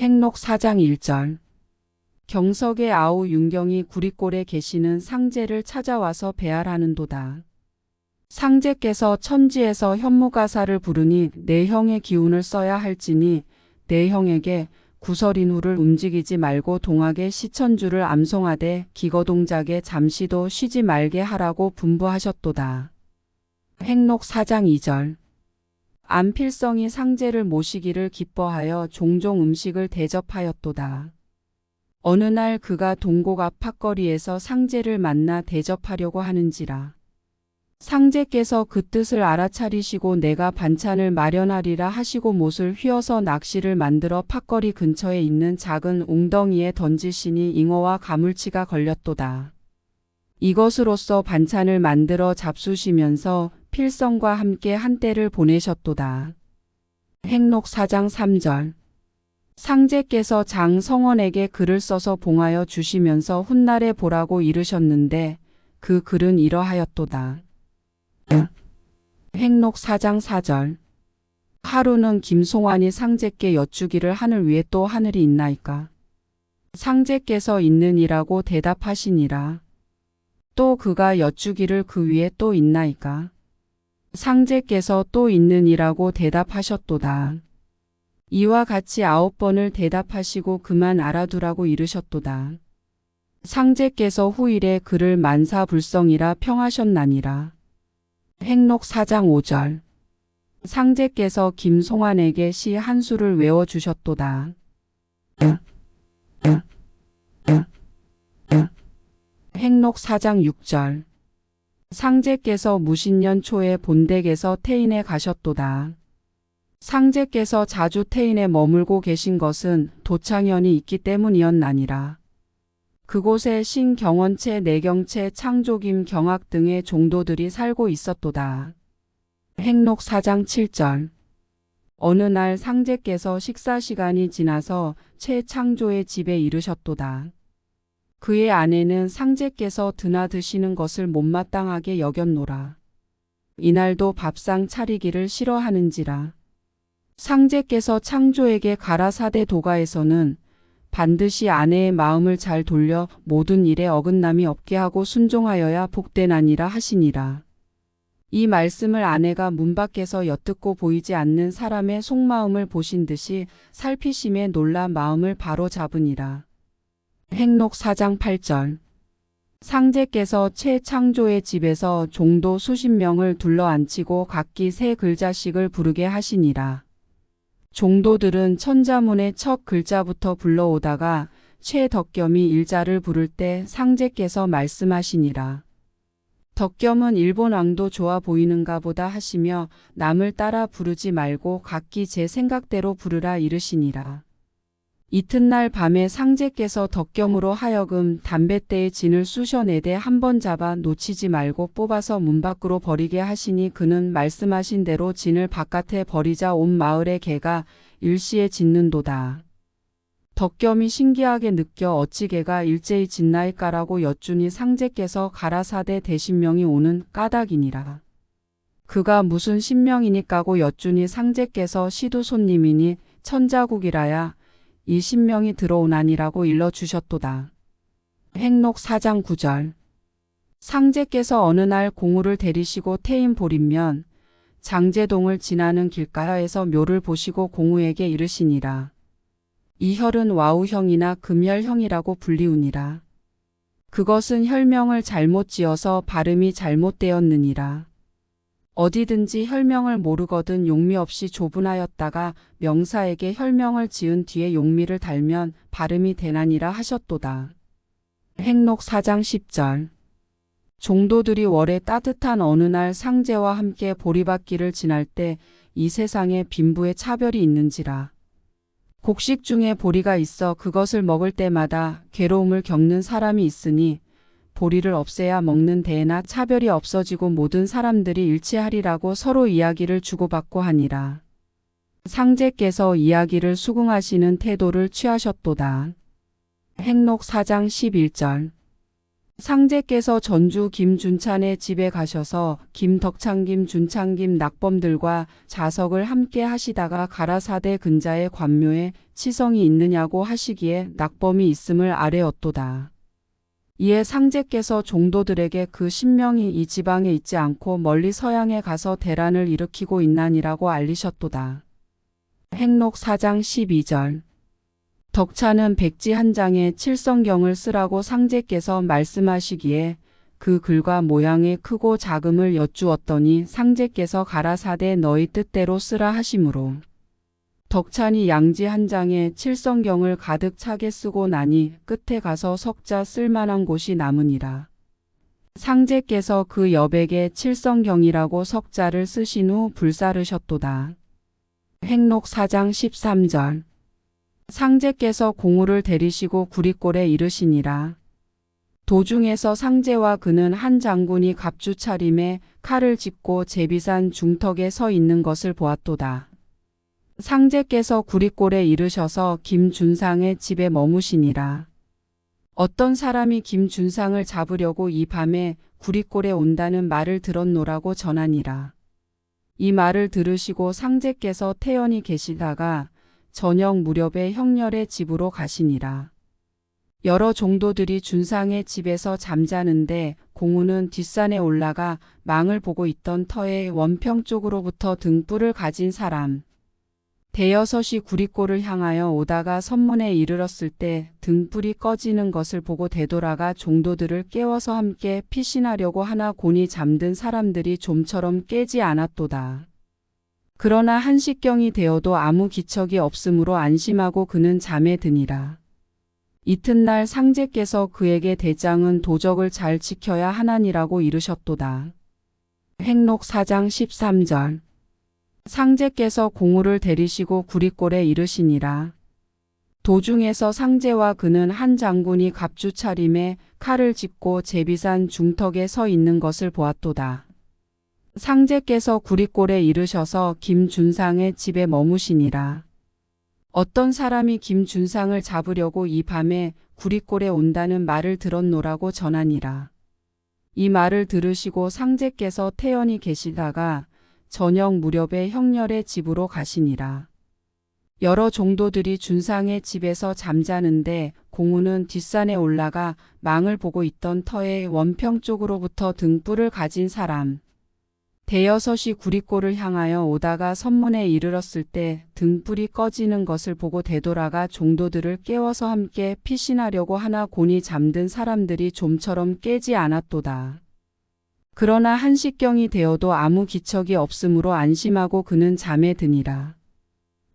행록 4장 1절. 경석의 아우 윤경이 구리골에 계시는 상제를 찾아와서 배알하는도다. 상제께서 천지에서 현무가사를 부르니 내 형의 기운을 써야 할지니 내 형에게 구설인후를 움직이지 말고 동학의 시천주를 암송하되 기거동작에 잠시도 쉬지 말게 하라고 분부하셨도다. 행록 4장 2절. 안필성이 상제를 모시기를 기뻐하여 종종 음식을 대접하였도다. 어느 날 그가 동곡 앞 팟거리에서 상제를 만나 대접하려고 하는지라. 상제께서 그 뜻을 알아차리시고 내가 반찬을 마련하리라 하시고 못을 휘어서 낚시를 만들어 팟거리 근처에 있는 작은 웅덩이에 던지시니 잉어와 가물치가 걸렸도다. 이것으로써 반찬을 만들어 잡수시면서 필성과 함께 한때를 보내셨도다. 행록 4장 3절. 상제께서 장 성원에게 글을 써서 봉하여 주시면서 훗날에 보라고 이르셨는데 그 글은 이러하였도다. 행록 4장 4절. 하루는 김송환이 상제께 여쭈기를 하늘 위에 또 하늘이 있나이까. 상제께서 있느니라고 대답하시니라. 또 그가 여쭈기를 그 위에 또 있나이까. 상제께서 또 있느니라고 대답하셨도다. 이와 같이 9번을 대답하시고 그만 알아두라고 이르셨도다. 상제께서 후일에 그를 만사불성이라 평하셨나니라. 행록 4장 5절. 상제께서 김송환에게 시 한 수를 외워주셨도다. 행록 4장 6절. 상제께서 무신년 초에 본댁에서 태인에 가셨도다. 상제께서 자주 태인에 머물고 계신 것은 도창현이 있기 때문이었나니라. 그곳에 신경원체, 내경체, 창조김, 경학 등의 종도들이 살고 있었도다. 행록 4장 7절. 어느 날 상제께서 식사 시간이 지나서 최창조의 집에 이르셨도다. 그의 아내는 상제께서 드나드시는 것을 못마땅하게 여겼노라. 이날도 밥상 차리기를 싫어하는지라. 상제께서 창조에게 가라사대 도가에서는 반드시 아내의 마음을 잘 돌려 모든 일에 어긋남이 없게 하고 순종하여야 복되나니라 하시니라. 이 말씀을 아내가 문 밖에서 엿듣고 보이지 않는 사람의 속마음을 보신 듯이 살피심에 놀라 마음을 바로잡으니라. 행록 4장 8절. 상제께서 최창조의 집에서 종도 수십 명을 둘러앉히고 각기 세 글자씩을 부르게 하시니라. 종도들은 천자문의 첫 글자부터 불러오다가 최덕겸이 일자를 부를 때 상제께서 말씀하시니라. 덕겸은 일본 왕도 좋아 보이는가 보다 하시며 남을 따라 부르지 말고 각기 제 생각대로 부르라 이르시니라. 이튿날 밤에 상제께서 덕겸으로 하여금 담뱃대에 진을 쑤셔내되 한 번 잡아 놓치지 말고 뽑아서 문 밖으로 버리게 하시니 그는 말씀하신 대로 진을 바깥에 버리자 온 마을의 개가 일시에 짖는도다. 덕겸이 신기하게 느껴 어찌 개가 일제히 짖나이까라고 여쭈니 상제께서 가라사대 대신명이 오는 까닭이니라. 그가 무슨 신명이니까고 여쭈니 상제께서 시두손님이니 천자국이라야 이 신명이 들어오나니라고 일러주셨도다. 행록 4장 9절. 상제께서 어느 날 공우를 데리시고 태인 보림면 장제동을 지나는 길가에서 묘를 보시고 공우에게 이르시니라. 이 혈은 와우형이나 금혈형이라고 불리우니라. 그것은 혈명을 잘못 지어서 발음이 잘못되었느니라. 어디든지 혈명을 모르거든 용미 없이 조분하였다가 명사에게 혈명을 지은 뒤에 용미를 달면 발음이 되나니라 하셨도다. 행록 4장 10절. 종도들이 월에 따뜻한 어느 날 상제와 함께 보리밭길을 지날 때 이 세상에 빈부의 차별이 있는지라. 곡식 중에 보리가 있어 그것을 먹을 때마다 괴로움을 겪는 사람이 있으니 보리를 없애야 먹는 데에나 차별이 없어지고 모든 사람들이 일치하리라고 서로 이야기를 주고받고 하니라. 상제께서 이야기를 수긍하시는 태도를 취하셨도다. 행록 4장 11절. 상제께서 전주 김준찬의 집에 가셔서 김덕창김, 준창김 낙범들과 자석을 함께 하시다가 가라사대 근자의 관묘에 치성이 있느냐고 하시기에 낙범이 있음을 아뢰었도다. 이에 상제께서 종도들에게 그 신명이 이 지방에 있지 않고 멀리 서양에 가서 대란을 일으키고 있나니라고 알리셨도다. 행록 4장 12절. 덕차는 백지 한 장에 칠성경을 쓰라고 상제께서 말씀하시기에 그 글과 모양의 크고 작음을 여쭈었더니 상제께서 가라사대 너희 뜻대로 쓰라 하시므로 덕찬이 양지 한 장에 칠성경을 가득 차게 쓰고 나니 끝에 가서 석자 쓸만한 곳이 남으니라. 상제께서 그 여백에 칠성경이라고 석자를 쓰신 후 불사르셨도다. 행록 4장 13절. 상제께서 공우를 데리시고 구릿골에 이르시니라. 도중에서 상제와 그는 한 장군이 갑주 차림에 칼을 짚고 제비산 중턱에 서 있는 것을 보았도다. 상제께서 구릿골에 이르셔서 김준상의 집에 머무시니라. 어떤 사람이 김준상을 잡으려고 이 밤에 구릿골에 온다는 말을 들었노라고 전하니라. 이 말을 들으시고 상제께서 태연히 계시다가 저녁 무렵에 형렬의 집으로 가시니라. 여러 종도들이 준상의 집에서 잠자는데 공우는 뒷산에 올라가 망을 보고 있던 터에 원평 쪽으로부터 등불을 가진 사람 대여섯이 구릿골을 향하여 오다가 선문에 이르렀을 때 등불이 꺼지는 것을 보고 되돌아가 종도들을 깨워서 함께 피신하려고 하나 곤히 잠든 사람들이 좀처럼 깨지 않았도다. 그러나 한시경이 되어도 아무 기척이 없으므로 안심하고 그는 잠에 드니라. 이튿날 상제께서 그에게 대장은 도적을 잘 지켜야 하나니라고 이르셨도다. 행록 4장 13절. 상제께서 공우를 데리시고 구릿골에 이르시니라. 도중에서 상제와 그는 한 장군이 갑주 차림에 칼을 짚고 제비산 중턱에 서 있는 것을 보았도다. 상제께서 구릿골에 이르셔서 김준상의 집에 머무시니라. 어떤 사람이 김준상을 잡으려고 이 밤에 구릿골에 온다는 말을 들었노라고 전하니라. 이 말을 들으시고 상제께서 태연히 계시다가 저녁 무렵에 형렬의 집으로 가시니라. 여러 종도들이 준상의 집에서 잠자는데 공우는 뒷산에 올라가 망을 보고 있던 터에 원평 쪽으로부터 등불을 가진 사람 대여섯이 구릿골을 향하여 오다가 선문에 이르렀을 때 등불이 꺼지는 것을 보고 되돌아가 종도들을 깨워서 함께 피신하려고 하나 곤히 잠든 사람들이 좀처럼 깨지 않았도다. 그러나 한시경이 되어도 아무 기척이 없으므로 안심하고 그는 잠에 드니라.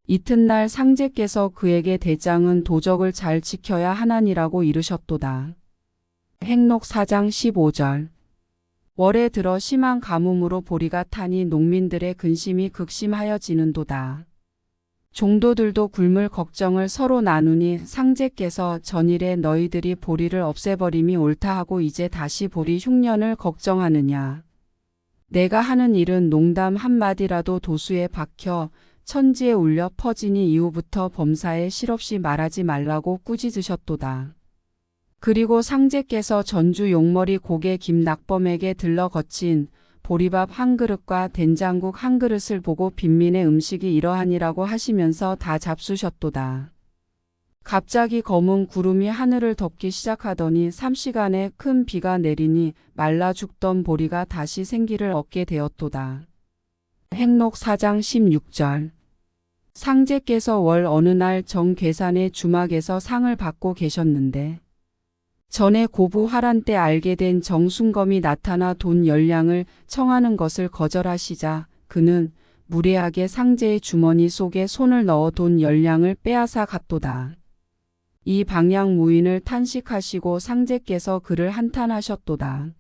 이튿날 상제께서 그에게 대장은 도적을 잘 지켜야 하나니라고 이르셨도다. 행록 4장 15절. 월에 들어 심한 가뭄으로 보리가 타니 농민들의 근심이 극심하여지는도다. 종도들도 굶을 걱정을 서로 나누니 상제께서 전일에 너희들이 보리를 없애버림이 옳다 하고 이제 다시 보리 흉년을 걱정하느냐. 내가 하는 일은 농담 한마디라도 도수에 박혀 천지에 울려 퍼지니 이후부터 범사에 실없이 말하지 말라고 꾸짖으셨도다. 그리고 상제께서 전주 용머리 고개 김낙범에게 들러 거친 보리밥 한 그릇과 된장국 한 그릇을 보고 빈민의 음식이 이러하니라고 하시면서 다 잡수셨도다. 갑자기 검은 구름이 하늘을 덮기 시작하더니 3시간에 큰 비가 내리니 말라 죽던 보리가 다시 생기를 얻게 되었도다. 행록 4장 16절. 상제께서 월 어느 날 정괴산의 주막에서 상을 받고 계셨는데 전에 고부 화란 때 알게 된 정순검이 나타나 돈 10량을 청하는 것을 거절하시자 그는 무례하게 상제의 주머니 속에 손을 넣어 돈 10량을 빼앗아 갔도다. 이 방향무인을 탄식하시고 상제께서 그를 한탄하셨도다.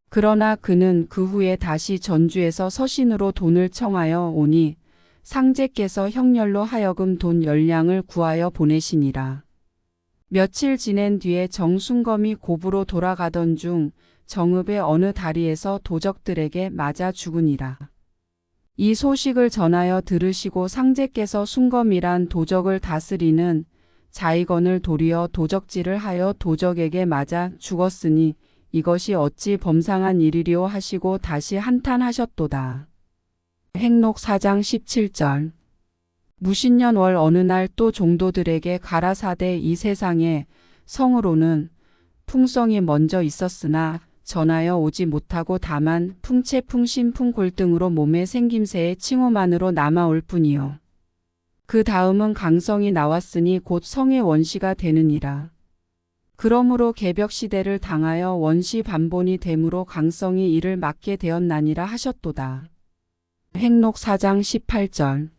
그러나 그는 그 후에 다시 전주에서 서신으로 돈을 청하여 오니 상제께서 형렬로 하여금 돈 10량을 구하여 보내시니라. 며칠 지낸 뒤에 정순검이 고부로 돌아가던 중 정읍의 어느 다리에서 도적들에게 맞아 죽으니라. 이 소식을 전하여 들으시고 상제께서 순검이란 도적을 다스리는 자이건을 도리어 도적질을 하여 도적에게 맞아 죽었으니 이것이 어찌 범상한 일이리오 하시고 다시 한탄하셨도다. 행록 4장 17절. 무신년월 어느 날 또 종도들에게 가라사대 이 세상에 성으로는 풍성이 먼저 있었으나 전하여 오지 못하고 다만 풍채 풍신 풍골 등으로 몸의 생김새의 칭호만으로 남아올 뿐이요. 그 다음은 강성이 나왔으니 곧 성의 원시가 되느니라. 그러므로 개벽시대를 당하여 원시 반본이 되므로 강성이 이를 맡게 되었나니라 하셨도다. 행록 4장 18절.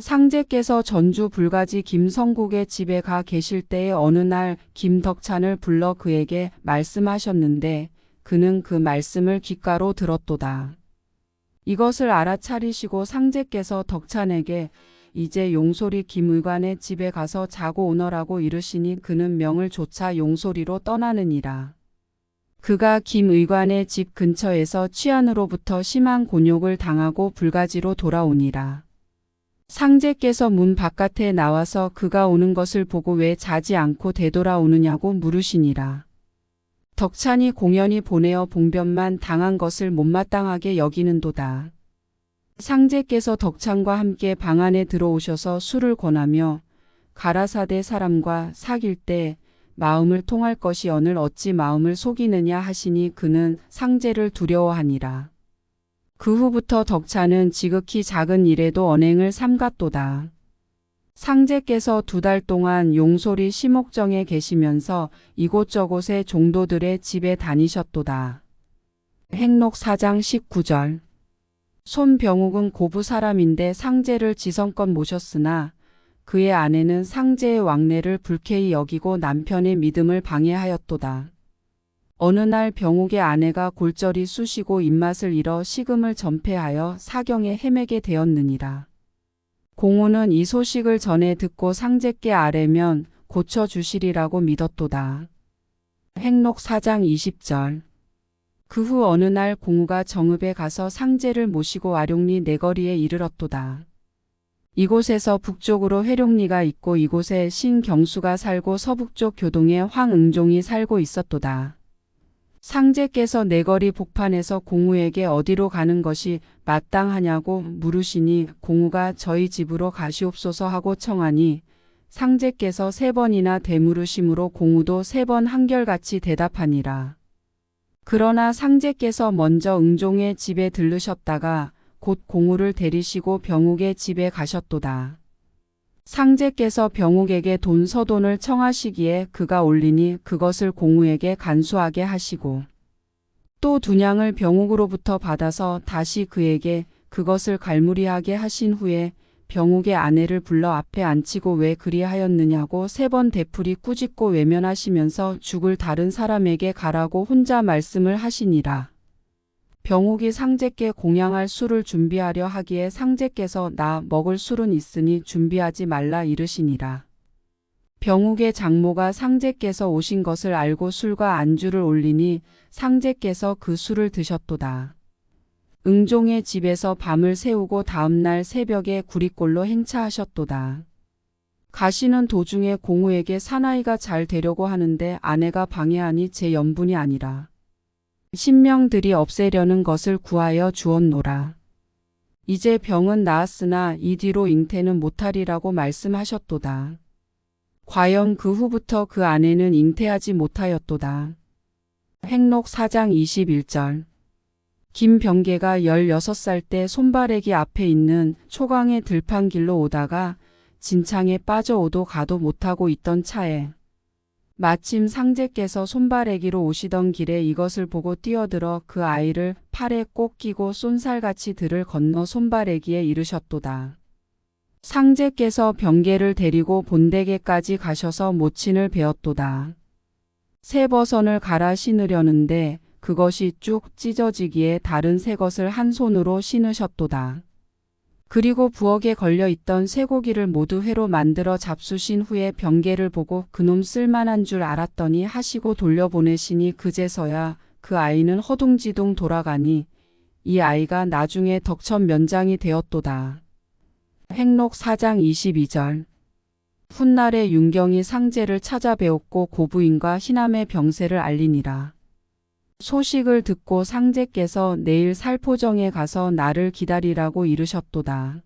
상제께서 전주 불가지 김성국의 집에 가 계실 때에 어느 날 김덕찬을 불러 그에게 말씀하셨는데 그는 그 말씀을 귓가로 들었도다. 이것을 알아차리시고 상제께서 덕찬에게 이제 용소리 김의관의 집에 가서 자고 오너라고 이르시니 그는 명을 조차 용소리로 떠나느니라. 그가 김의관의 집 근처에서 취한으로부터 심한 곤욕을 당하고 불가지로 돌아오니라. 상제께서 문 바깥에 나와서 그가 오는 것을 보고 왜 자지 않고 되돌아오느냐고 물으시니라. 덕찬이 공연히 보내어 봉변만 당한 것을 못마땅하게 여기는도다. 상제께서 덕찬과 함께 방 안에 들어오셔서 술을 권하며 가라사대 사람과 사귈 때 마음을 통할 것이 오늘 어찌 마음을 속이느냐 하시니 그는 상제를 두려워하니라. 그 후부터 덕찬은 지극히 작은 일에도 언행을 삼갔도다. 상제께서 2달 동안 용소리 시목정에 계시면서 이곳저곳의 종도들의 집에 다니셨도다. 행록 4장 19절. 손병욱은 고부 사람인데 상제를 지성껏 모셨으나 그의 아내는 상제의 왕래를 불쾌히 여기고 남편의 믿음을 방해하였도다. 어느 날 병욱의 아내가 골절이 쑤시고 입맛을 잃어 식음을 전폐하여 사경에 헤매게 되었느니라. 공우는 이 소식을 전해 듣고 상제께 아뢰면 고쳐주시리라고 믿었도다. 행록 4장 20절. 그 후 어느 날 공우가 정읍에 가서 상제를 모시고 아룡리 내거리에 이르렀도다. 이곳에서 북쪽으로 회룡리가 있고 이곳에 신경수가 살고 서북쪽 교동에 황응종이 살고 있었도다. 상제께서 내거리 복판에서 공우에게 어디로 가는 것이 마땅하냐고 물으시니 공우가 저희 집으로 가시옵소서 하고 청하니 상제께서 3번이나 되물으심으로 공우도 3번 한결같이 대답하니라. 그러나 상제께서 먼저 응종의 집에 들르셨다가 곧 공우를 데리시고 병욱의 집에 가셨도다. 상제께서 병욱에게 돈 서돈을 청하시기에 그가 올리니 그것을 공우에게 간수하게 하시고 또 두냥을 병욱으로부터 받아서 다시 그에게 그것을 갈무리하게 하신 후에 병욱의 아내를 불러 앞에 앉히고 왜 그리하였느냐고 3번 되풀이 꾸짖고 외면하시면서 죽을 다른 사람에게 가라고 혼자 말씀을 하시니라. 병욱이 상제께 공양할 술을 준비하려 하기에 상제께서 나 먹을 술은 있으니 준비하지 말라 이르시니라. 병욱의 장모가 상제께서 오신 것을 알고 술과 안주를 올리니 상제께서 그 술을 드셨도다. 응종의 집에서 밤을 새우고 다음날 새벽에 구리꼴로 행차하셨도다. 가시는 도중에 공우에게 사나이가 잘 되려고 하는데 아내가 방해하니 제 연분이 아니라 신명들이 없애려는 것을 구하여 주었노라. 이제 병은 나았으나 이 뒤로 잉태는 못하리라고 말씀하셨도다. 과연 그 후부터 그 아내는 잉태하지 못하였도다. 행록 4장 21절. 김병계가 16살 때 손바래기 앞에 있는 초강의 들판길로 오다가 진창에 빠져 오도 가도 못하고 있던 차에 마침 상제께서 손바래기로 오시던 길에 이것을 보고 뛰어들어 그 아이를 팔에 꼭 끼고 쏜살같이 들을 건너 손바래기에 이르셨도다. 상제께서 병계를 데리고 본대계까지 가셔서 모친을 베었도다. 새버선을 갈아 신으려는데 그것이 쭉 찢어지기에 다른 새 것을 한 손으로 신으셨도다. 그리고 부엌에 걸려있던 쇠고기를 모두 회로 만들어 잡수신 후에 병계를 보고 그놈 쓸만한 줄 알았더니 하시고 돌려보내시니 그제서야 그 아이는 허둥지둥 돌아가니 이 아이가 나중에 덕천면장이 되었도다. 행록 4장 22절. 훗날에 윤경이 상제를 찾아뵈었고 고부인과 희남의 병세를 알리니라. 소식을 듣고 상제께서 내일 살포정에 가서 나를 기다리라고 이르셨도다.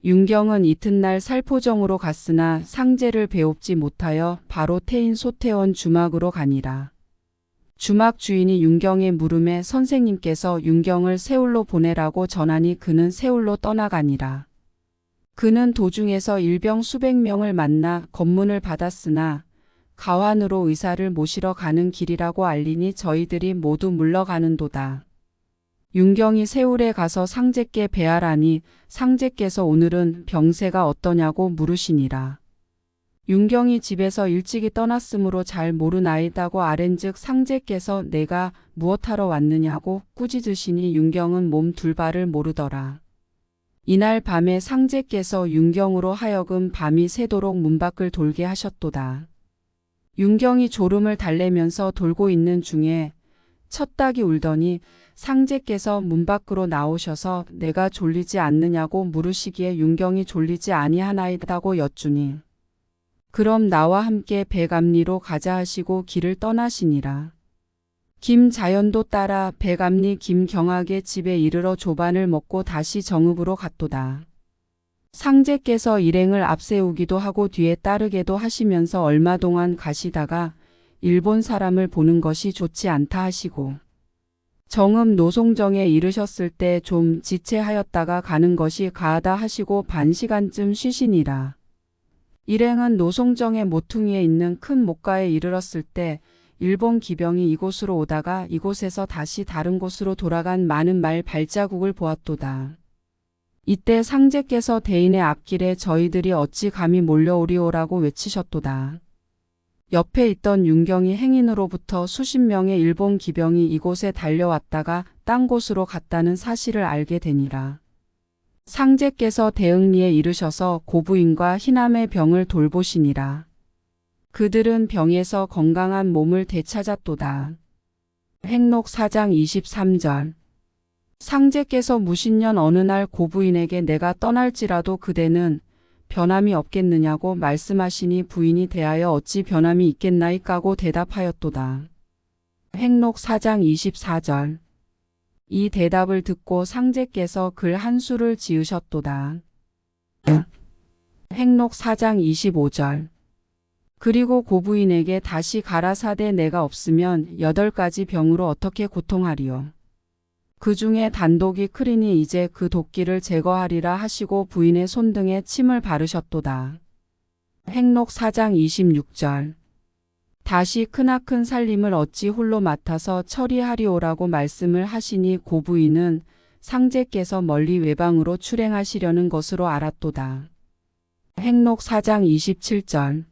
윤경은 이튿날 살포정으로 갔으나 상제를 배웁지 못하여 바로 태인 소태원 주막으로 가니라. 주막 주인이 윤경의 물음에 선생님께서 윤경을 세울로 보내라고 전하니 그는 세울로 떠나가니라. 그는 도중에서 일병 수백 명을 만나 검문을 받았으나 가환으로 의사를 모시러 가는 길이라고 알리니 저희들이 모두 물러가는도다. 윤경이 세울에 가서 상제께 배하라니 상제께서 오늘은 병세가 어떠냐고 물으시니라. 윤경이 집에서 일찍이 떠났으므로 잘 모르나이다고 아랜즉 상제께서 내가 무엇하러 왔느냐고 꾸짖으시니 윤경은 몸 둘바를 모르더라. 이날 밤에 상제께서 윤경으로 하여금 밤이 새도록 문 밖을 돌게 하셨도다. 윤경이 졸음을 달래면서 돌고 있는 중에 첫 닭이 울더니 상제께서 문 밖으로 나오셔서 내가 졸리지 않느냐고 물으시기에 윤경이 졸리지 아니하나이다고 여쭈니 그럼 나와 함께 백암리로 가자 하시고 길을 떠나시니라. 김자연도 따라 백암리 김경학의 집에 이르러 조반을 먹고 다시 정읍으로 갔도다. 상제께서 일행을 앞세우기도 하고 뒤에 따르게도 하시면서 얼마 동안 가시다가 일본 사람을 보는 것이 좋지 않다 하시고 정읍 노송정에 이르셨을 때 좀 지체하였다가 가는 것이 가하다 하시고 반시간쯤 쉬시니라. 일행은 노송정의 모퉁이에 있는 큰 목가에 이르렀을 때 일본 기병이 이곳으로 오다가 이곳에서 다시 다른 곳으로 돌아간 많은 말 발자국을 보았도다. 이때 상제께서 대인의 앞길에 저희들이 어찌 감히 몰려오리오라고 외치셨도다. 옆에 있던 윤경이 행인으로부터 수십 명의 일본 기병이 이곳에 달려왔다가 딴 곳으로 갔다는 사실을 알게 되니라. 상제께서 대응리에 이르셔서 고부인과 희남의 병을 돌보시니라. 그들은 병에서 건강한 몸을 되찾았도다. 행록 4장 23절. 상제께서 무신년 어느 날 고부인에게 내가 떠날지라도 그대는 변함이 없겠느냐고 말씀하시니 부인이 대하여 어찌 변함이 있겠나이까고 대답하였도다. 행록 4장 24절. 이 대답을 듣고 상제께서 글 한 수를 지으셨도다. 행록 4장 25절. 그리고 고부인에게 다시 가라사대 내가 없으면 8가지 병으로 어떻게 고통하리요. 그 중에 단독이 크리니 이제 그 도끼를 제거하리라 하시고 부인의 손등에 침을 바르셨도다. 행록 4장 26절. 다시 크나큰 살림을 어찌 홀로 맡아서 처리하리오라고 말씀을 하시니 고부인은 상제께서 멀리 외방으로 출행하시려는 것으로 알았도다. 행록 4장 27절.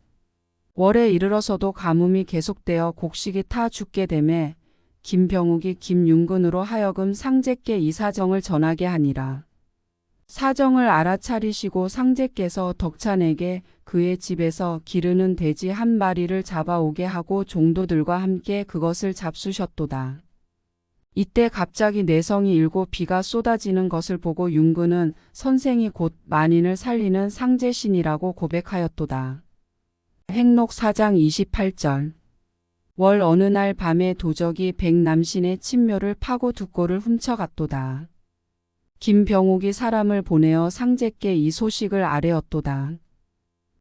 월에 이르러서도 가뭄이 계속되어 곡식이 타 죽게 되매 김병욱이 김윤근으로 하여금 상제께 이 사정을 전하게 하니라. 사정을 알아차리시고 상제께서 덕찬에게 그의 집에서 기르는 돼지 한 마리를 잡아오게 하고 종도들과 함께 그것을 잡수셨도다. 이때 갑자기 내성이 일고 비가 쏟아지는 것을 보고 윤근은 선생이 곧 만인을 살리는 상제신이라고 고백하였도다. 행록 4장 28절. 월 어느 날 밤에 도적이 백남신의 침묘를 파고 두꼬를 훔쳐갔도다. 김병욱이 사람을 보내어 상제께 이 소식을 아뢰었도다.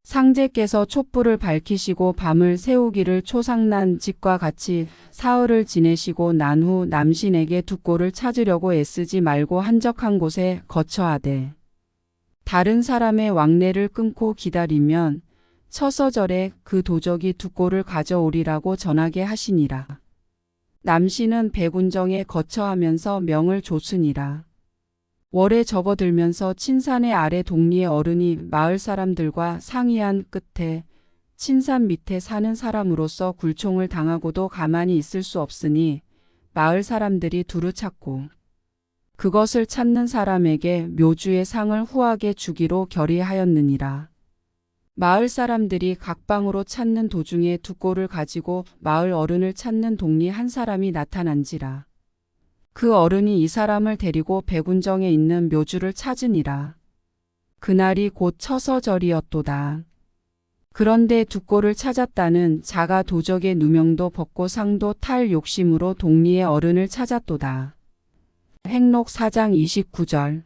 상제께서 촛불을 밝히시고 밤을 새우기를 초상난 집과 같이 사흘을 지내시고 난 후 남신에게 두꼬를 찾으려고 애쓰지 말고 한적한 곳에 거처하되 다른 사람의 왕래를 끊고 기다리면 처서절에 그 도적이 두꼬를 가져오리라고 전하게 하시니라. 남신은 백운정에 거처하면서 명을 줬으니라. 월에 접어들면서 친산의 아래 동리의 어른이 마을 사람들과 상의한 끝에 친산 밑에 사는 사람으로서 굴총을 당하고도 가만히 있을 수 없으니 마을 사람들이 두루 찾고 그것을 찾는 사람에게 묘주의 상을 후하게 주기로 결의하였느니라. 마을 사람들이 각 방으로 찾는 도중에 두꼬를 가지고 마을 어른을 찾는 동리 한 사람이 나타난지라. 그 어른이 이 사람을 데리고 백운정에 있는 묘주를 찾으니라. 그날이 곧 처서절이었도다. 그런데 두꼬를 찾았다는 자가 도적의 누명도 벗고 상도 탈 욕심으로 동리의 어른을 찾았도다. 행록 4장 29절.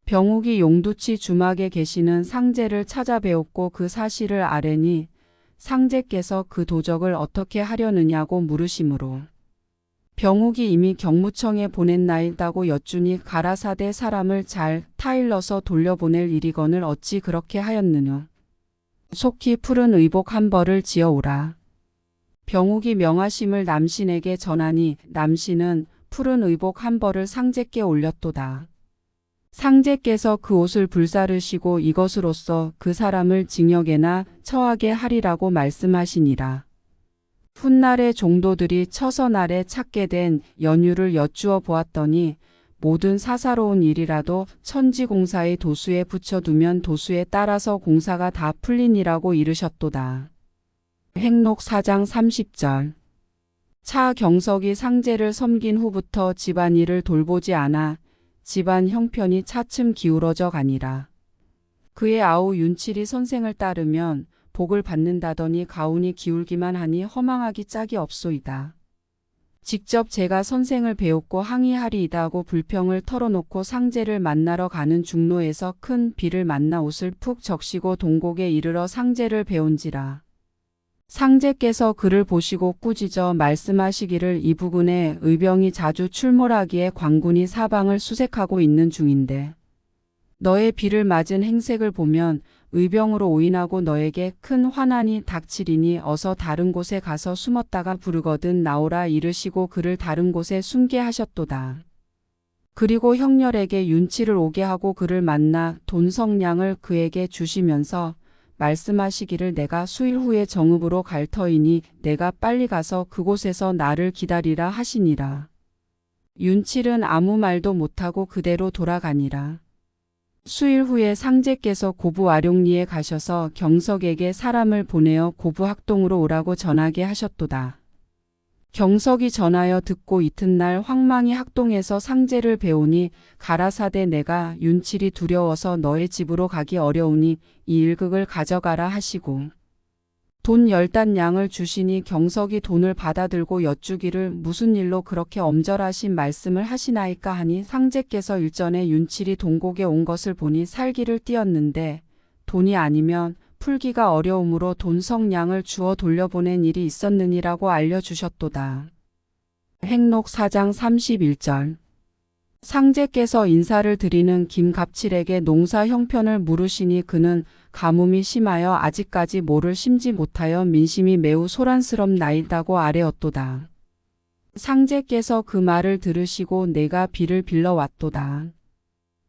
병욱이 용두치 주막에 계시는 상제를 찾아뵈었고 그 사실을 아뢰니 상제께서 그 도적을 어떻게 하려느냐고 물으시므로 병욱이 이미 경무청에 보냈나이다고 여쭈니 가라사대 사람을 잘 타일러서 돌려보낼 일이거늘 어찌 그렇게 하였느냐. 속히 푸른 의복 한 벌을 지어오라. 병욱이 명하심을 남신에게 전하니 남신은 푸른 의복 한 벌을 상제께 올렸도다. 상제께서 그 옷을 불사르시고 이것으로써 그 사람을 징역에나 처하게 하리라고 말씀하시니라. 훗날에 종도들이 처선 아래 찾게 된 연유를 여쭈어 보았더니 모든 사사로운 일이라도 천지공사의 도수에 붙여두면 도수에 따라서 공사가 다 풀리니라고 이르셨도다. 행록 4장 30절. 차 경석이 상제를 섬긴 후부터 집안일을 돌보지 않아 집안 형편이 차츰 기울어져 가니라. 그의 아우 윤칠이 선생을 따르면 복을 받는다더니 가훈이 기울기만 하니 허망하기 짝이 없소이다. 직접 제가 선생을 배웠고 항의하리이다 하고 불평을 털어놓고 상제를 만나러 가는 중로에서 큰 비를 만나 옷을 푹 적시고 동곡에 이르러 상제를 배운지라. 상제께서 그를 보시고 꾸짖어 말씀하시기를 이 부근에 의병이 자주 출몰하기에 관군이 사방을 수색하고 있는 중인데 너의 비를 맞은 행색을 보면 의병으로 오인하고 너에게 큰 환난이 닥치리니 어서 다른 곳에 가서 숨었다가 부르거든 나오라 이르시고 그를 다른 곳에 숨게 하셨도다. 그리고 형렬에게 윤치를 오게 하고 그를 만나 돈성량을 그에게 주시면서 말씀하시기를 내가 수일 후에 정읍으로 갈 터이니 내가 빨리 가서 그곳에서 나를 기다리라 하시니라. 윤칠은 아무 말도 못하고 그대로 돌아가니라. 수일 후에 상제께서 고부 아룡리에 가셔서 경석에게 사람을 보내어 고부 학동으로 오라고 전하게 하셨도다. 경석이 전하여 듣고 이튿날 황망이 학동에서 상제를 배우니 가라사대 내가 윤칠이 두려워서 너의 집으로 가기 어려우니 이 일극을 가져가라 하시고 돈 10단량을 주시니 경석이 돈을 받아들고 여쭈기를 무슨 일로 그렇게 엄절하신 말씀을 하시나이까 하니 상제께서 일전에 윤칠이 동곡에 온 것을 보니 살기를 띄었는데 돈이 아니면 풀기가 어려우므로 돈성량을 주어 돌려보낸 일이 있었느니라고 알려주셨도다. 행록 4장 31절. 상제께서 인사를 드리는 김갑칠에게 농사 형편을 물으시니 그는 가뭄이 심하여 아직까지 모를 심지 못하여 민심이 매우 소란스럽나이다고 아뢰었도다. 상제께서 그 말을 들으시고 내가 비를 빌러왔도다.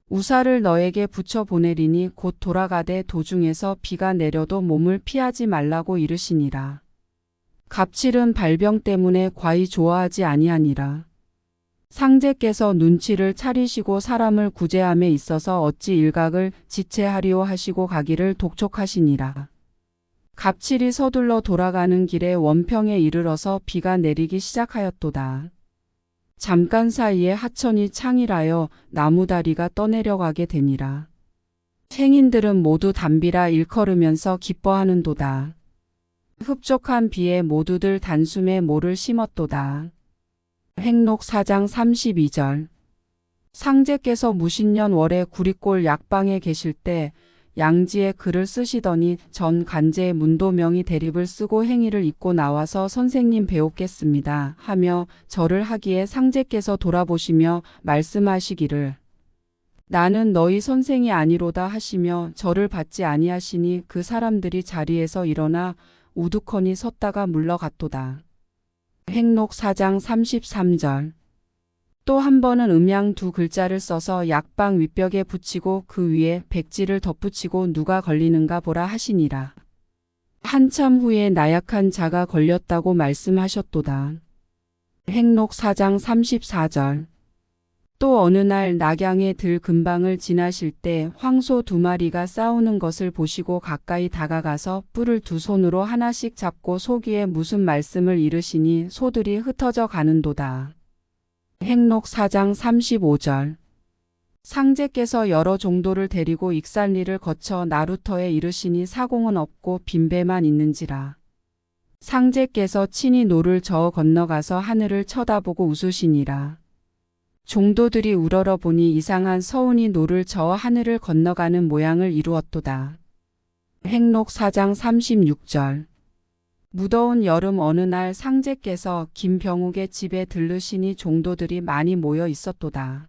우사를 너에게 붙여 보내리니 곧 돌아가되 도중에서 비가 내려도 몸을 피하지 말라고 이르시니라. 갑칠은 발병 때문에 과히 좋아하지 아니하니라. 상제께서 눈치를 차리시고 사람을 구제함에 있어서 어찌 일각을 지체하리오 하시고 가기를 독촉하시니라. 갑칠이 서둘러 돌아가는 길에 원평에 이르러서 비가 내리기 시작하였도다. 잠깐 사이에 하천이 창일하여 나무다리가 떠내려가게 되니라. 행인들은 모두 담비라 일컬으면서 기뻐하는도다. 흡족한 비에 모두들 단숨에 모를 심었도다. 행록 4장 32절. 상제께서 무신년 월에 구리골 약방에 계실 때 양지에 글을 쓰시더니 전 간제의 문도명이 대립을 쓰고 행의를 입고 나와서 선생님 배웠겠습니다 하며 절을 하기에 상제께서 돌아보시며 말씀하시기를 나는 너희 선생이 아니로다 하시며 절을 받지 아니하시니 그 사람들이 자리에서 일어나 우두커니 섰다가 물러갔도다. 행록 4장 33절. 또 한 번은 음양 두 글자를 써서 약방 윗벽에 붙이고 그 위에 백지를 덧붙이고 누가 걸리는가 보라 하시니라. 한참 후에 나약한 자가 걸렸다고 말씀하셨도다. 행록 4장 34절. 또 어느 날 낙양의 들 근방을 지나실 때 황소 2마리가 싸우는 것을 보시고 가까이 다가가서 뿔을 두 손으로 하나씩 잡고 속 위에 무슨 말씀을 이르시니 소들이 흩어져 가는도다. 행록 4장 35절. 상제께서 여러 종도를 데리고 익산리를 거쳐 나루터에 이르시니 사공은 없고 빈배만 있는지라. 상제께서 친히 노를 저어 건너가서 하늘을 쳐다보고 웃으시니라. 종도들이 우러러 보니 이상한 서운이 노를 저어 하늘을 건너가는 모양을 이루었도다. 행록 4장 36절. 무더운 여름 어느 날 상제께서 김병욱의 집에 들르시니 종도들이 많이 모여 있었도다.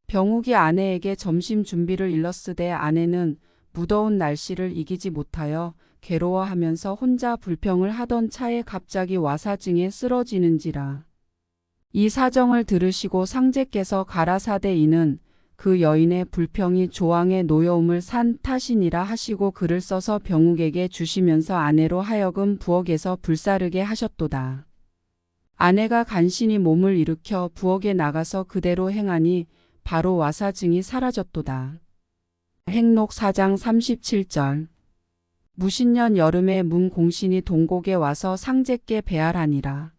병욱이 아내에게 점심 준비를 일렀으되 아내는 무더운 날씨를 이기지 못하여 괴로워하면서 혼자 불평을 하던 차에 갑자기 와사증에 쓰러지는지라. 이 사정을 들으시고 상제께서 가라사대 이는 그 여인의 불평이 조항의 노여움을 산 탓이니라 하시고 글을 써서 병욱에게 주시면서 아내로 하여금 부엌에서 불사르게 하셨도다. 아내가 간신히 몸을 일으켜 부엌에 나가서 그대로 행하니 바로 와사증이 사라졌도다. 행록 4장 37절. 무신년 여름에 문 공신이 동곡에 와서 상제께 배할하니라.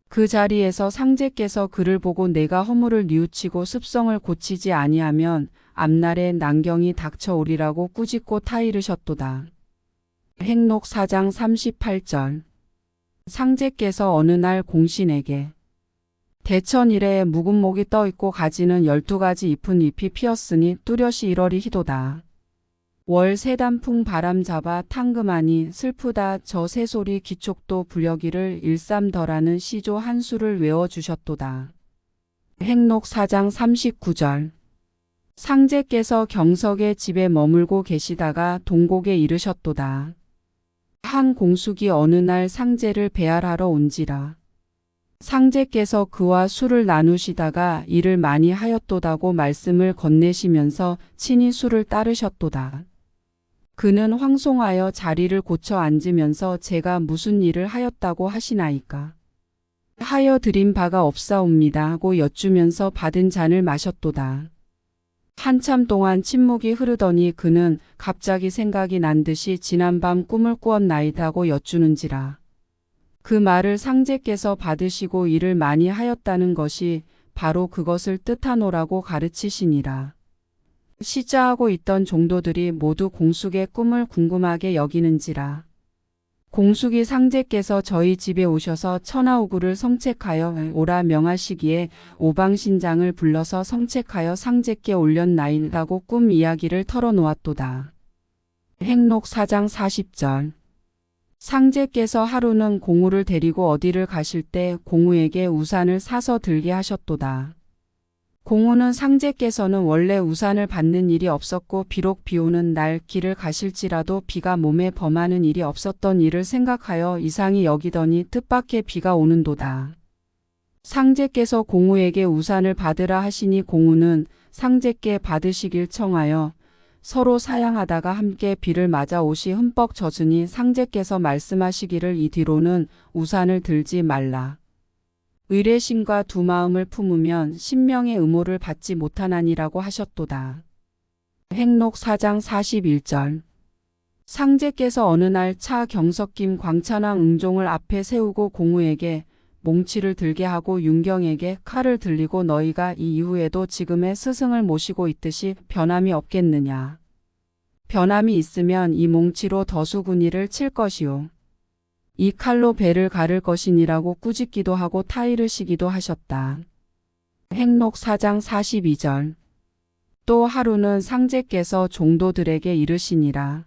그 자리에서 상제께서 그를 보고 내가 허물을 뉘우치고 습성을 고치지 아니하면 앞날에 난경이 닥쳐오리라고 꾸짖고 타이르셨도다. 행록 4장 38절. 상제께서 어느 날 공신에게 대천 이래에 묵은 목이 떠있고 가지는 12가지 잎은 잎이 피었으니 뚜렷이 이러리 히도다. 월 새단풍 바람 잡아 탕금하니 슬프다 저 새소리 기촉도 불여기를 일삼더라는 시조 한 수를 외워주셨도다. 행록 4장 39절. 상제께서 경석의 집에 머물고 계시다가 동곡에 이르셨도다. 한 공숙이 어느 날 상제를 배할하러 온지라. 상제께서 그와 술을 나누시다가 일을 많이 하였도다고 말씀을 건네시면서 친히 술을 따르셨도다. 그는 황송하여 자리를 고쳐 앉으면서 제가 무슨 일을 하였다고 하시나이까. 하여 드린 바가 없사옵니다 하고 여쭈면서 받은 잔을 마셨도다. 한참 동안 침묵이 흐르더니 그는 갑자기 생각이 난 듯이 지난밤 꿈을 꾸었나이다 하고 여쭈는지라. 그 말을 상제께서 받으시고 일을 많이 하였다는 것이 바로 그것을 뜻하노라고 가르치시니라. 시자하고 있던 종도들이 모두 공숙의 꿈을 궁금하게 여기는지라. 공숙이 상제께서 저희 집에 오셔서 천하오구를 성책하여 오라 명하시기에 오방신장을 불러서 성책하여 상제께 올렸나이다고 꿈 이야기를 털어놓았도다. 행록 4장 40절. 상제께서 하루는 공우를 데리고 어디를 가실 때 공우에게 우산을 사서 들게 하셨도다. 공우는 상제께서는 원래 우산을 받는 일이 없었고 비록 비오는 날 길을 가실지라도 비가 몸에 범하는 일이 없었던 일을 생각하여 이상히 여기더니 뜻밖의 비가 오는도다. 상제께서 공우에게 우산을 받으라 하시니 공우는 상제께 받으시길 청하여 서로 사양하다가 함께 비를 맞아 옷이 흠뻑 젖으니 상제께서 말씀하시기를 이 뒤로는 우산을 들지 말라. 의례심과 두 마음을 품으면 신명의 의모를 받지 못하나니라고 하셨도다. 행록 4장 41절. 상제께서 어느 날 차 경석김 광찬왕 응종을 앞에 세우고 공우에게 몽치를 들게 하고 윤경에게 칼을 들리고 너희가 이 이후에도 지금의 스승을 모시고 있듯이 변함이 없겠느냐. 변함이 있으면 이 몽치로 더수군이를 칠 것이요. 이 칼로 배를 가를 것이니라고 꾸짖기도 하고 타이르시기도 하셨다. 행록 4장 42절. 또 하루는 상제께서 종도들에게 이르시니라.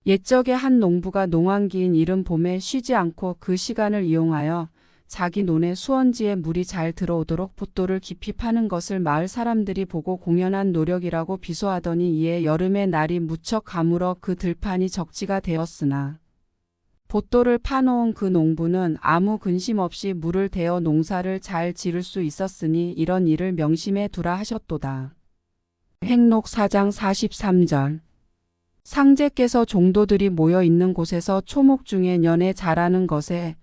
옛적에 한 농부가 농한기인 이른 봄에 쉬지 않고 그 시간을 이용하여 자기 논에 수원지에 물이 잘 들어오도록 봇돌을 깊이 파는 것을 마을 사람들이 보고 공연한 노력이라고 비소하더니 이에 여름에 날이 무척 가물어 그 들판이 적지가 되었으나 봇돌을 파놓은 그 농부는 아무 근심 없이 물을 대어 농사를 잘 지을 수 있었으니 이런 일을 명심해 두라 하셨도다. 행록 4장 43절. 상제께서 종도들이 모여 있는 곳에서 초목 중에 년에 자라는 것에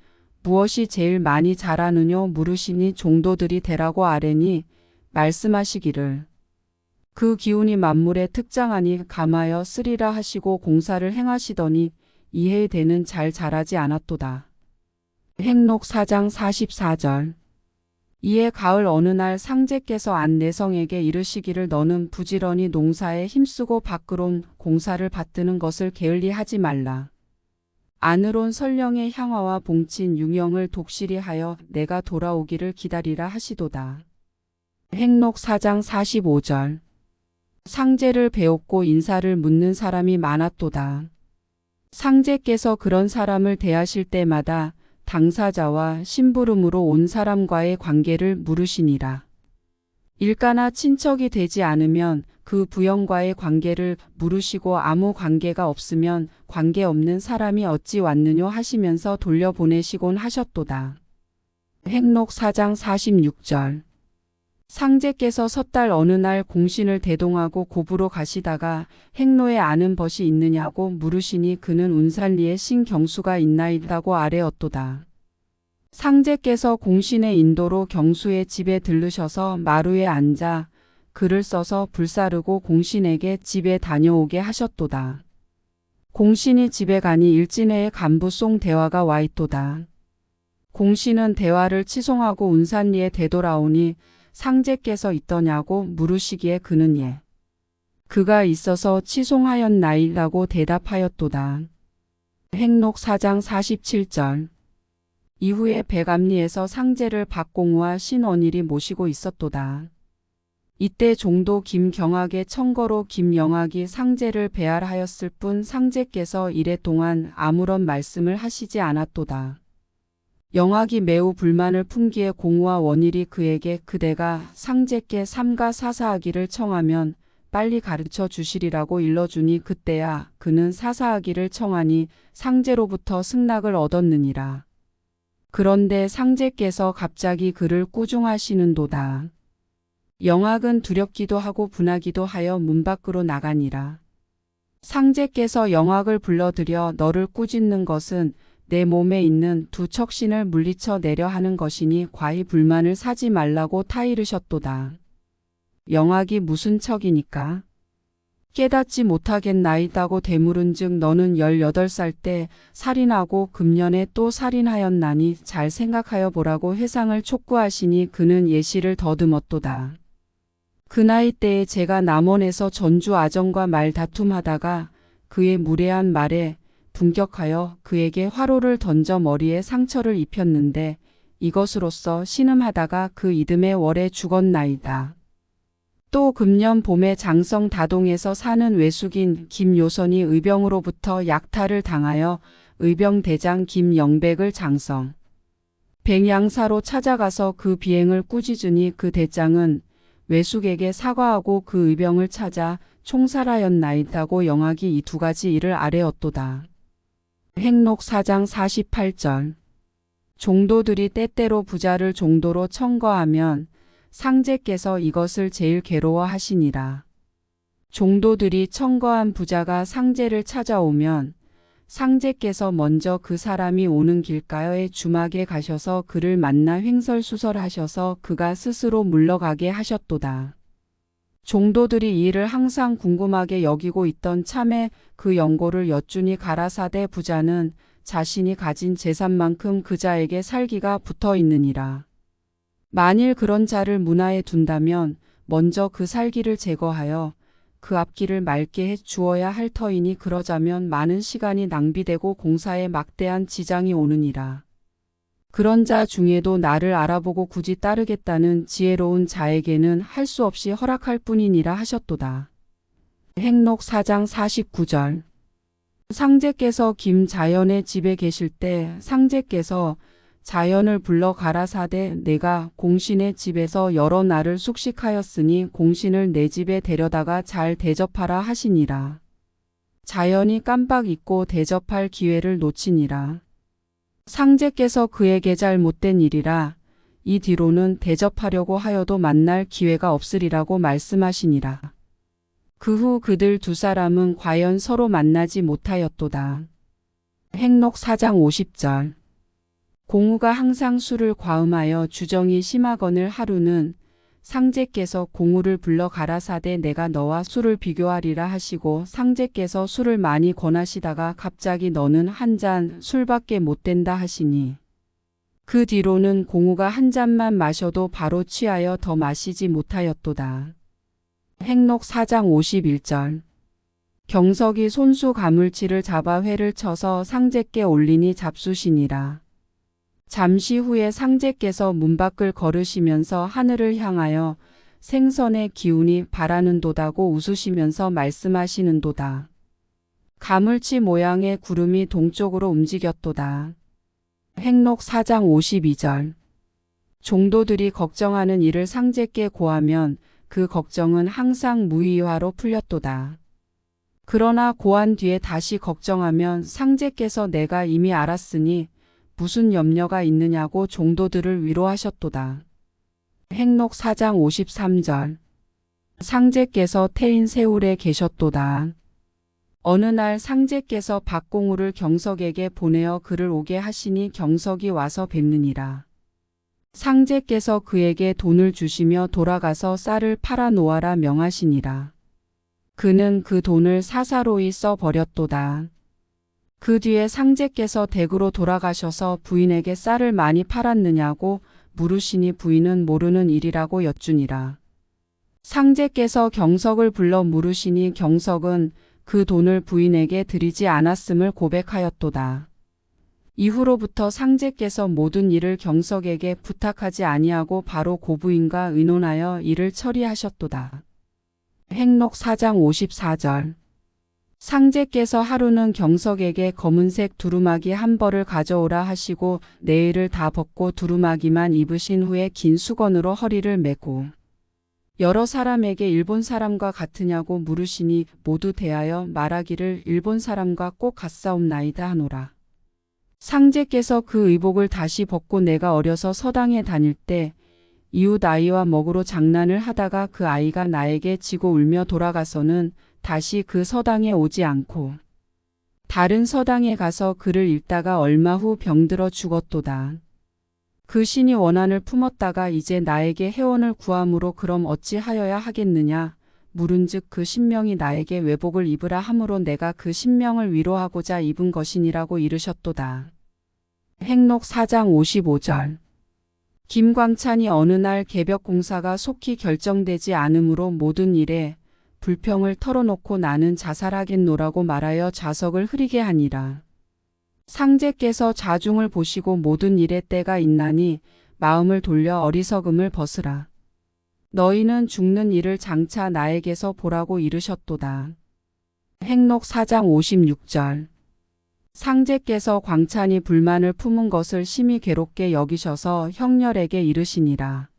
무엇이 제일 많이 자라느뇨 물으시니 종도들이 대라고 아뢰니 말씀하시기를 그 기운이 만물에 특장하니 감하여 쓰리라 하시고 공사를 행하시더니 이해 되는 잘 자라지 않았도다. 행록 4장 44절. 이에 가을 어느 날 상제께서 안내성에게 이르시기를 너는 부지런히 농사에 힘쓰고 밖으론 공사를 받드는 것을 게을리하지 말라. 안으론 설령의 향화와 봉친 융영을 독실히 하여 내가 돌아오기를 기다리라 하시도다. 행록 4장 45절. 상제를 배웠고 인사를 묻는 사람이 많았도다. 상제께서 그런 사람을 대하실 때마다 당사자와 심부름으로 온 사람과의 관계를 물으시니라. 일가나 친척이 되지 않으면 그 부형과의 관계를 물으시고 아무 관계가 없으면 관계없는 사람이 어찌 왔느뇨 하시면서 돌려보내시곤 하셨도다. 행록 4장 46절. 상제께서 섣달 어느 날 공신을 대동하고 고부로 가시다가 행로에 아는 벗이 있느냐고 물으시니 그는 운살리에 신경수가 있나이다고 아뢰었도다. 상제께서 공신의 인도로 경수의 집에 들르셔서 마루에 앉아 글을 써서 불사르고 공신에게 집에 다녀오게 하셨도다. 공신이 집에 가니 일진회의 간부 송 대화가 와 있도다. 공신은 대화를 치송하고 운산리에 되돌아오니 상제께서 있더냐고 물으시기에 그는 예. 그가 있어서 치송하였나이라고 대답하였도다. 행록 4장 47절. 이후에 백암리에서 상제를 박공우와 신원일이 모시고 있었도다. 이때 종도 김경학의 청거로 김영학이 상제를 배알하였을 뿐 상제께서 이래 동안 아무런 말씀을 하시지 않았도다. 영학이 매우 불만을 품기에 공우와 원일이 그에게 그대가 상제께 삼가 사사하기를 청하면 빨리 가르쳐 주시리라고 일러주니 그때야 그는 사사하기를 청하니 상제로부터 승낙을 얻었느니라. 그런데 상제께서 갑자기 그를 꾸중하시는도다. 영학은 두렵기도 하고 분하기도 하여 문 밖으로 나가니라. 상제께서 영학을 불러들여 너를 꾸짖는 것은 내 몸에 있는 두 척신을 물리쳐 내려 하는 것이니 과히 불만을 사지 말라고 타이르셨도다. 영학이 무슨 척이니까? 깨닫지 못하겠나이다고 되물은즉 너는 18살 때 살인하고 금년에 또 살인하였나니 잘 생각하여 보라고 회상을 촉구하시니 그는 예시를 더듬었도다. 그 나이 때에 제가 남원에서 전주 아정과 말다툼하다가 그의 무례한 말에 분격하여 그에게 화로를 던져 머리에 상처를 입혔는데 이것으로써 신음하다가 그 이듬해 월에 죽었나이다. 또 금년 봄에 장성 다동에서 사는 외숙인 김요선이 의병으로부터 약탈을 당하여 의병대장 김영백을 장성 백양사로 찾아가서 그 비행을 꾸짖으니 그 대장은 외숙에게 사과하고 그 의병을 찾아 총살하였나이다고 영학이 이 두 가지 일을 아뢰었도다. 행록 4장 48절. 종도들이 때때로 부자를 종도로 청거하면 상제께서 이것을 제일 괴로워하시니라. 종도들이 청거한 부자가 상제를 찾아오면 상제께서 먼저 그 사람이 오는 길가에 주막에 가셔서 그를 만나 횡설수설하셔서 그가 스스로 물러가게 하셨도다. 종도들이 이 일을 항상 궁금하게 여기고 있던 참에 그 연고를 여쭈니 가라사대 부자는 자신이 가진 재산만큼 그 자에게 살기가 붙어 있느니라. 만일 그런 자를 문하에 둔다면 먼저 그 살기를 제거하여 그 앞길을 맑게 해 주어야 할 터이니 그러자면 많은 시간이 낭비되고 공사에 막대한 지장이 오느니라. 그런 자 중에도 나를 알아보고 굳이 따르겠다는 지혜로운 자에게는 할 수 없이 허락할 뿐이니라 하셨도다. 행록 4장 49절. 상제께서 김자연의 집에 계실 때 상제께서 자연을 불러 가라사대 내가 공신의 집에서 여러 날을 숙식하였으니 공신을 내 집에 데려다가 잘 대접하라 하시니라. 자연이 깜빡 잊고 대접할 기회를 놓치니라. 상제께서 그에게 잘 못된 일이라 이 뒤로는 대접하려고 하여도 만날 기회가 없으리라고 말씀하시니라. 그 후 그들 두 사람은 과연 서로 만나지 못하였도다. 행록 4장 50절. 공우가 항상 술을 과음하여 주정이 심하거늘 하루는 상제께서 공우를 불러 가라사대 내가 너와 술을 비교하리라 하시고 상제께서 술을 많이 권하시다가 갑자기 너는 한 잔 술밖에 못 된다 하시니 그 뒤로는 공우가 한 잔만 마셔도 바로 취하여 더 마시지 못하였도다. 행록 4장 51절. 경석이 손수 가물치를 잡아 회를 쳐서 상제께 올리니 잡수시니라. 잠시 후에 상제께서 문 밖을 걸으시면서 하늘을 향하여 생선의 기운이 바라는도다고 웃으시면서 말씀하시는도다. 가물치 모양의 구름이 동쪽으로 움직였도다. 행록 4장 52절. 종도들이 걱정하는 일을 상제께 고하면 그 걱정은 항상 무의화로 풀렸도다. 그러나 고한 뒤에 다시 걱정하면 상제께서 내가 이미 알았으니 무슨 염려가 있느냐고 종도들을 위로하셨도다. 행록 4장 53절. 상제께서 태인 세울에 계셨도다. 어느 날 상제께서 박공우를 경석에게 보내어 그를 오게 하시니 경석이 와서 뵙느니라. 상제께서 그에게 돈을 주시며 돌아가서 쌀을 팔아 놓아라 명하시니라. 그는 그 돈을 사사로이 써버렸도다. 그 뒤에 상제께서 댁으로 돌아가셔서 부인에게 쌀을 많이 팔았느냐고 물으시니 부인은 모르는 일이라고 여쭈니라. 상제께서 경석을 불러 물으시니 경석은 그 돈을 부인에게 드리지 않았음을 고백하였도다. 이후로부터 상제께서 모든 일을 경석에게 부탁하지 아니하고 바로 고부인과 의논하여 일을 처리하셨도다. 행록 4장 54절. 상제께서 하루는 경석에게 검은색 두루마기 한 벌을 가져오라 하시고 내일을 다 벗고 두루마기만 입으신 후에 긴 수건으로 허리를 메고 여러 사람에게 일본 사람과 같으냐고 물으시니 모두 대하여 말하기를 일본 사람과 꼭 같사옵나이다 하노라. 상제께서 그 의복을 다시 벗고 내가 어려서 서당에 다닐 때 이웃 아이와 먹으로 장난을 하다가 그 아이가 나에게 지고 울며 돌아가서는 다시 그 서당에 오지 않고 다른 서당에 가서 그를 읽다가 얼마 후 병들어 죽었도다. 그 신이 원한을 품었다가 이제 나에게 해원을 구함으로 그럼 어찌하여야 하겠느냐 물은즉 그 신명이 나에게 외복을 입으라 함으로 내가 그 신명을 위로하고자 입은 것이니라고 이르셨도다. 행록 4장 55절. 김광찬이 어느 날 개벽 공사가 속히 결정되지 않으므로 모든 일에 불평을 털어놓고 나는 자살하겠노라고 말하여 좌석을 흐리게 하니라. 상제께서 자중을 보시고 모든 일에 때가 있나니 마음을 돌려 어리석음을 벗으라. 너희는 죽는 일을 장차 나에게서 보라고 이르셨도다. 행록 4장 56절. 상제께서 광찬이 불만을 품은 것을 심히 괴롭게 여기셔서 형렬에게 이르시니라.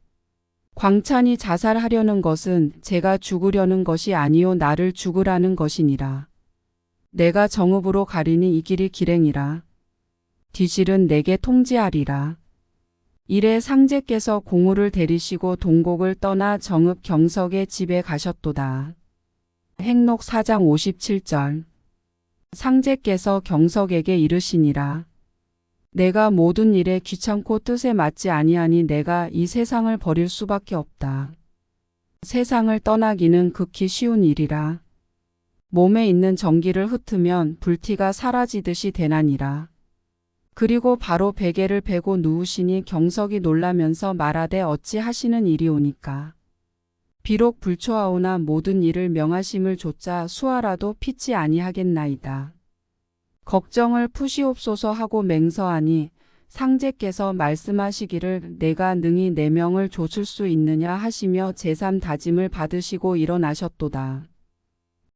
광찬이 자살하려는 것은 제가 죽으려는 것이 아니요 나를 죽으라는 것이니라. 내가 정읍으로 가리니 이 길이 길행이라. 뒤질은 내게 통지하리라. 이래 상제께서 공우를 데리시고 동곡을 떠나 정읍 경석의 집에 가셨도다. 행록 4장 57절. 상제께서 경석에게 이르시니라. 내가 모든 일에 귀찮고 뜻에 맞지 아니하니 내가 이 세상을 버릴 수밖에 없다. 세상을 떠나기는 극히 쉬운 일이라. 몸에 있는 전기를 흩으면 불티가 사라지듯이 되나니라. 그리고 바로 베개를 베고 누우시니 경석이 놀라면서 말하되 어찌 하시는 일이오니까. 비록 불초하오나 모든 일을 명하심을 조차 수하라도 피치 아니하겠나이다. 걱정을 푸시옵소서 하고 맹서하니 상제께서 말씀하시기를 내가 능히 내 명을 조칠 수 있느냐 하시며 제3 다짐을 받으시고 일어나셨도다.